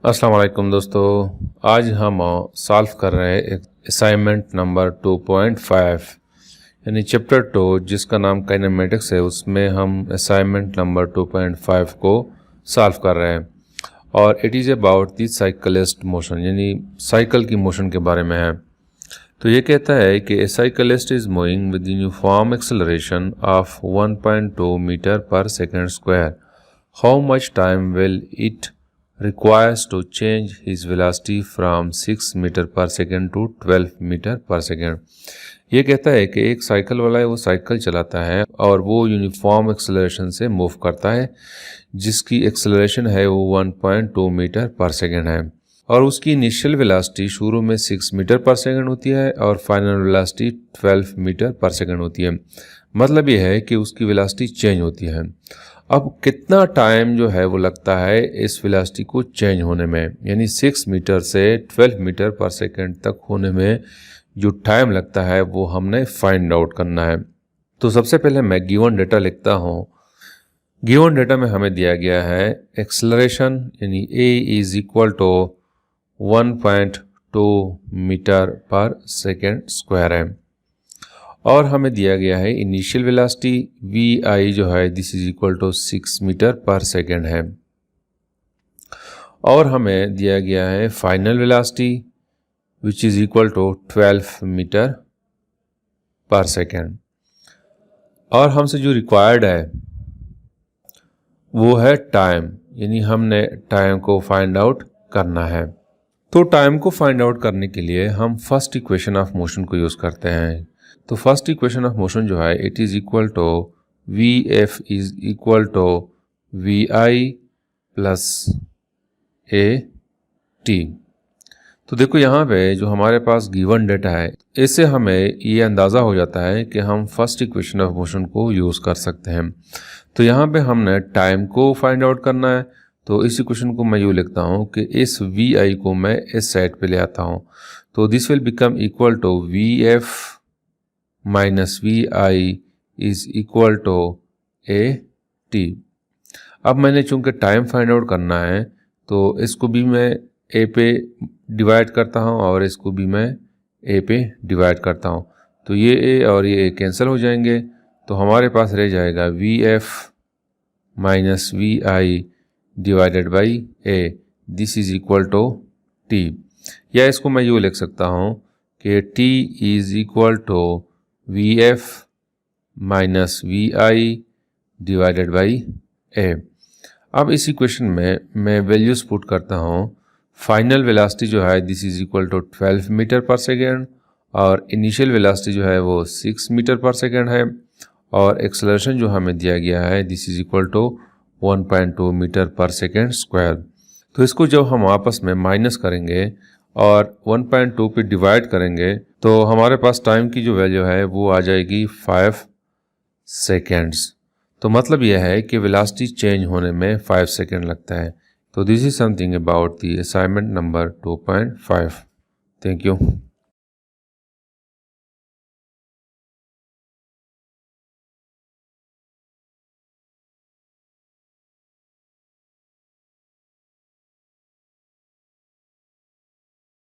अस्सलाम वालेकुम दोस्तों, आज हम सॉल्व कर रहे हैं एक असाइनमेंट नंबर 2.5 यानी चैप्टर 2 जिसका नाम काइनेमेटिक्स है। उसमें हम असाइनमेंट नंबर 2.5 को सॉल्व कर रहे हैं और it is about the cyclist motion यानी साइकिल की मोशन के बारे में है। तो ये कहता है कि a cyclist is moving with uniform acceleration of 1.2 metre per second square. How much time will it requires to change his velocity from 6 metre per second to 12 metre per second. ये कहता है कि एक साइकिल वाला है, वो cycle चलाता है और वो यूनिफॉर्म एक्सेलरेशन से मूव करता है जिसकी एक्सेलरेशन है वो 1.2 मीटर पर सेकेंड है और उसकी इनिशियल वेलोसिटी शुरू में 6 मीटर पर सेकेंड होती है और final velocity 12 metre per second होती है। मतलब ये है कि उसकी वेलोसिटी चेंज होती है। अब कितना टाइम जो है वो लगता है इस वेलोसिटी को चेंज होने में, यानी 6 मीटर से 12 मीटर पर सेकेंड तक होने में जो टाइम लगता है वो हमने फाइंड आउट करना है। तो सबसे पहले मैं गिवन डेटा लिखता हूँ। गिवन डेटा में हमें दिया गया है एक्सेलरेशन यानी a is equal to 1.2 metre per second square है और हमें दिया गया है इनिशियल वेलोसिटी vi जो है this is equal to 6 metre per second है और हमें दिया गया है final velocity which is equal to 12 metre per second और हमसे जो रिक्वायर्ड है वो है टाइम, यानी हमने टाइम को फाइंड आउट करना है। तो टाइम को फाइंड आउट करने के लिए हम फर्स्ट इक्वेशन ऑफ मोशन को यूज़ करते हैं। तो फर्स्ट इक्वेशन ऑफ मोशन जो है it is equal to V F is equal to V I plus A T. तो देखो यहाँ पे जो हमारे पास गिवन डेटा है इससे हमें ये अंदाज़ा हो जाता है कि हम फर्स्ट इक्वेशन ऑफ मोशन को यूज़ कर सकते हैं। तो यहाँ पे हमने टाइम को फाइंड आउट करना है। तो इस इक्वेशन को मैं यूँ लिखता हूँ कि इस वी आई को मैं इस साइड पे ले आता हूँ। तो this will become equal to V F minus V I is equal to A T. अब मैंने चूंकि टाइम फाइंड आउट करना है तो इसको भी मैं ए पे डिवाइड करता हूँ और इसको भी मैं ए पे डिवाइड करता हूँ। तो ये ए और ये ए कैंसिल हो जाएंगे तो हमारे पास रह जाएगा V F minus V I divided by A this is equal to T. या इसको मैं यूँ लिख सकता हूँ कि T is equal to V F minus V I divided by A. अब इस इक्वेशन में मैं वैल्यूज़ पुट करता हूँ। फाइनल वेलोसिटी जो है this is equal to 12 metre per second और इनिशियल वेलोसिटी जो है वो 6 मीटर पर सेकेंड है और एक्सेलरेशन जो हमें दिया गया है this is equal to 1.2 metre per second square. तो इसको जब हम आपस में माइनस करेंगे और 1.2 पे डिवाइड करेंगे तो हमारे पास टाइम की जो वैल्यू है वो आ जाएगी 5 सेकेंड्स। तो मतलब यह है कि वेलोसिटी चेंज होने में 5 सेकेंड लगता है। तो this is something about the assignment number 2.5। Thank you.